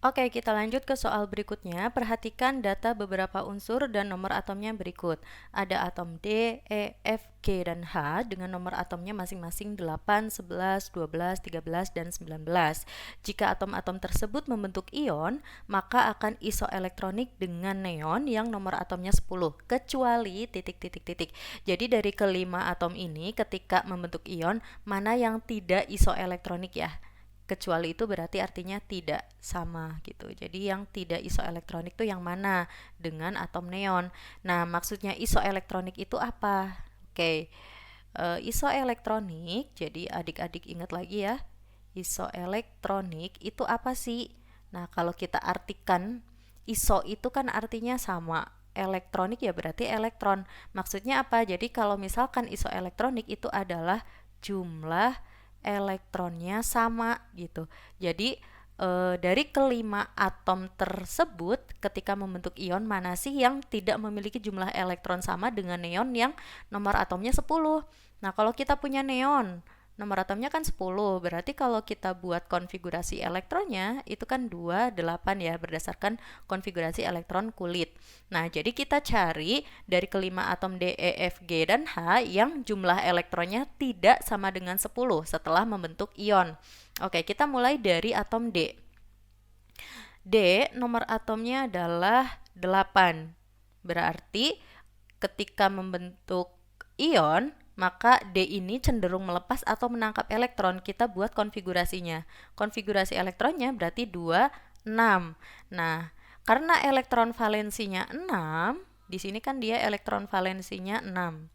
Oke, kita lanjut ke soal berikutnya. Perhatikan data beberapa unsur dan nomor atomnya berikut. Ada atom D, E, F, G, dan H dengan nomor atomnya masing-masing 8, 11, 12, 13, dan 19. Jika atom-atom tersebut membentuk ion, maka akan isoelektronik dengan neon yang nomor atomnya 10, kecuali titik-titik-titik. Jadi dari kelima atom ini ketika membentuk ion, mana yang tidak isoelektronik ya? Kecuali itu berarti artinya tidak sama gitu. Jadi yang tidak isoelektronik itu yang mana? Dengan atom neon. Nah, maksudnya isoelektronik itu apa? Oke, isoelektronik, jadi adik-adik ingat lagi ya. Isoelektronik itu apa sih? Nah, kalau kita artikan, iso itu kan artinya sama. Elektronik ya berarti elektron. Maksudnya apa? Jadi kalau misalkan isoelektronik itu adalah jumlah elektronnya sama gitu. Jadi dari kelima atom tersebut ketika membentuk ion mana sih yang tidak memiliki jumlah elektron sama dengan neon yang nomor atomnya 10. Nah, kalau kita punya neon, nomor atomnya kan 10, berarti kalau kita buat konfigurasi elektronnya itu kan 2, 8 ya berdasarkan konfigurasi elektron kulit. Nah, jadi kita cari dari kelima atom D, E, F, G, dan H yang jumlah elektronnya tidak sama dengan 10 setelah membentuk ion. Oke, kita mulai dari atom D. D nomor atomnya adalah 8. Berarti ketika membentuk ion, maka D ini cenderung melepas atau menangkap elektron. Kita buat konfigurasinya. Konfigurasi elektronnya berarti 2, 6. Nah, karena elektron valensinya 6, di sini kan dia elektron valensinya 6.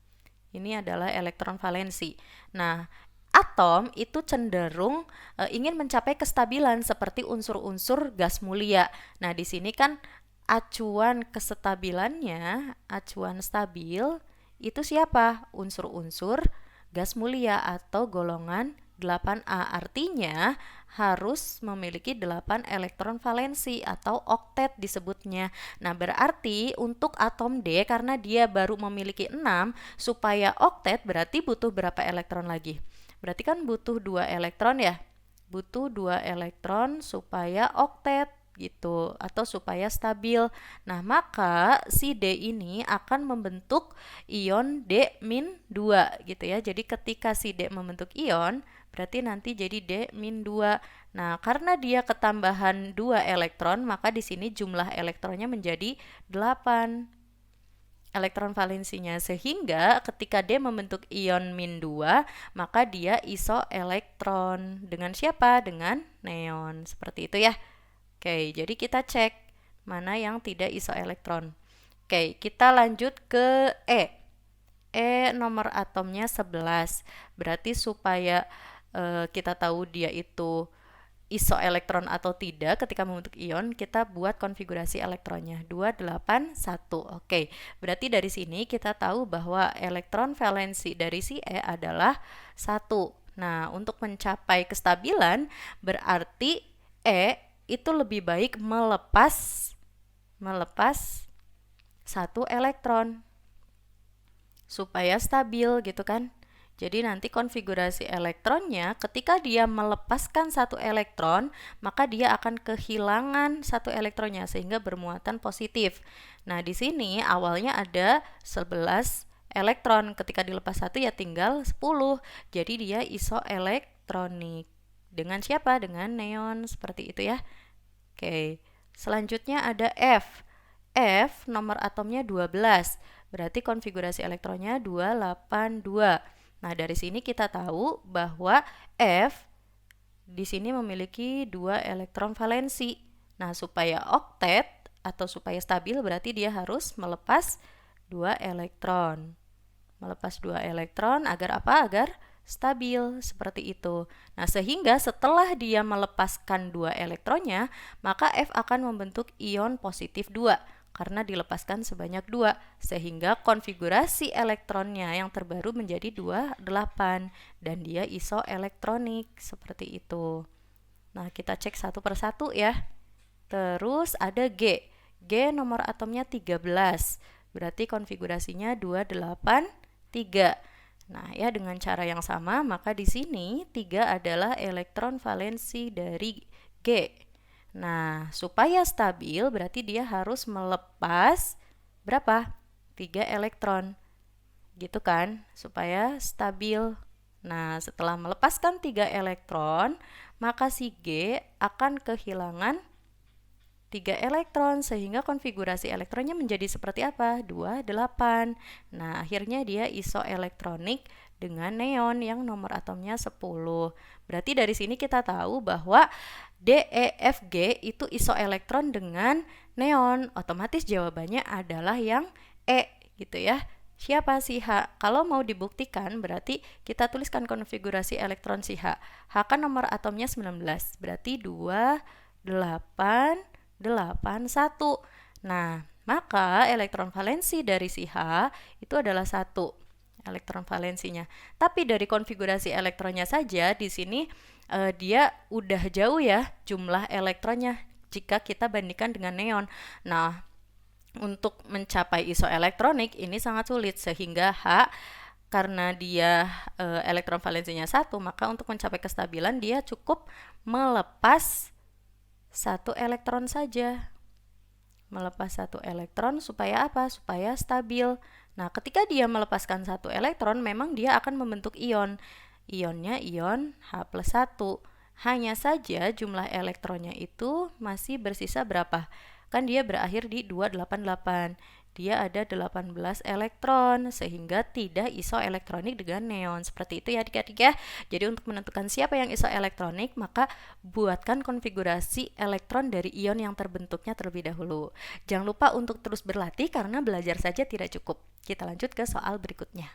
Ini adalah elektron valensi. Nah, atom itu cenderung ingin mencapai kestabilan seperti unsur-unsur gas mulia. Nah, di sini kan acuan kestabilannya, acuan stabil itu siapa? Unsur-unsur gas mulia atau golongan 8A. Artinya harus memiliki 8 elektron valensi atau oktet disebutnya. Nah, berarti untuk atom D karena dia baru memiliki 6, supaya oktet berarti butuh berapa elektron lagi? Berarti kan butuh 2 elektron ya. Butuh 2 elektron supaya oktet gitu atau supaya stabil. Nah, maka si D ini akan membentuk ion D-2 gitu ya. Jadi ketika si D membentuk ion, berarti nanti jadi D-2. Nah, karena dia ketambahan 2 elektron, maka di sini jumlah elektronnya menjadi 8 elektron valensinya, sehingga ketika D membentuk ion -2 maka dia isoelektron dengan siapa? Dengan neon. Seperti itu ya. Oke, jadi kita cek mana yang tidak isoelektron. Oke, kita lanjut ke E. E nomor atomnya 11. Berarti supaya kita tahu dia itu isoelektron atau tidak ketika membentuk ion, kita buat konfigurasi elektronnya 281. Oke, berarti dari sini kita tahu bahwa elektron valensi dari si E adalah 1. Nah, untuk mencapai kestabilan berarti E itu lebih baik melepas satu elektron supaya stabil gitu kan. Jadi nanti konfigurasi elektronnya ketika dia melepaskan satu elektron, maka dia akan kehilangan satu elektronnya sehingga bermuatan positif. Nah, di sini awalnya ada 11 elektron, ketika dilepas satu ya tinggal 10. Jadi dia isoelektronik. Dengan siapa? Dengan neon seperti itu ya. Oke. Selanjutnya ada F. F nomor atomnya 12. Berarti konfigurasi elektronnya 282. Nah, dari sini kita tahu bahwa F di sini memiliki 2 elektron valensi. Nah, supaya oktet atau supaya stabil berarti dia harus melepas 2 elektron. Melepas 2 elektron agar apa? Agar stabil seperti itu. Nah, sehingga setelah dia melepaskan 2 elektronnya, maka F akan membentuk ion positif 2 karena dilepaskan sebanyak 2, sehingga konfigurasi elektronnya yang terbaru menjadi 28 dan dia isoelektronik seperti itu. Nah, kita cek satu persatu ya. Terus ada G. G nomor atomnya 13. Berarti konfigurasinya 283. Nah, ya dengan cara yang sama, maka di sini 3 adalah elektron valensi dari G. Nah, supaya stabil berarti dia harus melepas berapa? 3 elektron. Gitu kan? Supaya stabil. Nah, setelah melepaskan 3 elektron, maka si G akan kehilangan 3 elektron sehingga konfigurasi elektronnya menjadi seperti apa? 28. Nah, akhirnya dia isoelektronik dengan neon yang nomor atomnya 10. Berarti dari sini kita tahu bahwa DEFG itu isoelektron dengan neon. Otomatis jawabannya adalah yang E gitu ya. Siapa si H? Kalau mau dibuktikan berarti kita tuliskan konfigurasi elektron si H. H kan nomor atomnya 19. Berarti 2, 8, 8, 1. Nah, maka elektron valensi dari si H itu adalah 1 elektron valensinya. Tapi dari konfigurasi elektronnya saja di sini dia udah jauh ya jumlah elektronnya jika kita bandingkan dengan neon. Nah, untuk mencapai isoelektronik ini sangat sulit sehingga H karena dia elektron valensinya 1, maka untuk mencapai kestabilan dia cukup melepas 1 elektron saja. Melepas 1 elektron supaya apa? Supaya stabil. Nah, ketika dia melepaskan 1 elektron, memang dia akan membentuk ion. Ionnya ion H+1. Hanya saja jumlah elektronnya itu masih bersisa berapa? Kan dia berakhir di 288. Dia ada 18 elektron sehingga tidak isoelektronik dengan neon. Seperti itu ya adik-adik ya. Jadi untuk menentukan siapa yang isoelektronik, maka buatkan konfigurasi elektron dari ion yang terbentuknya terlebih dahulu. Jangan lupa untuk terus berlatih karena belajar saja tidak cukup. Kita lanjut ke soal berikutnya.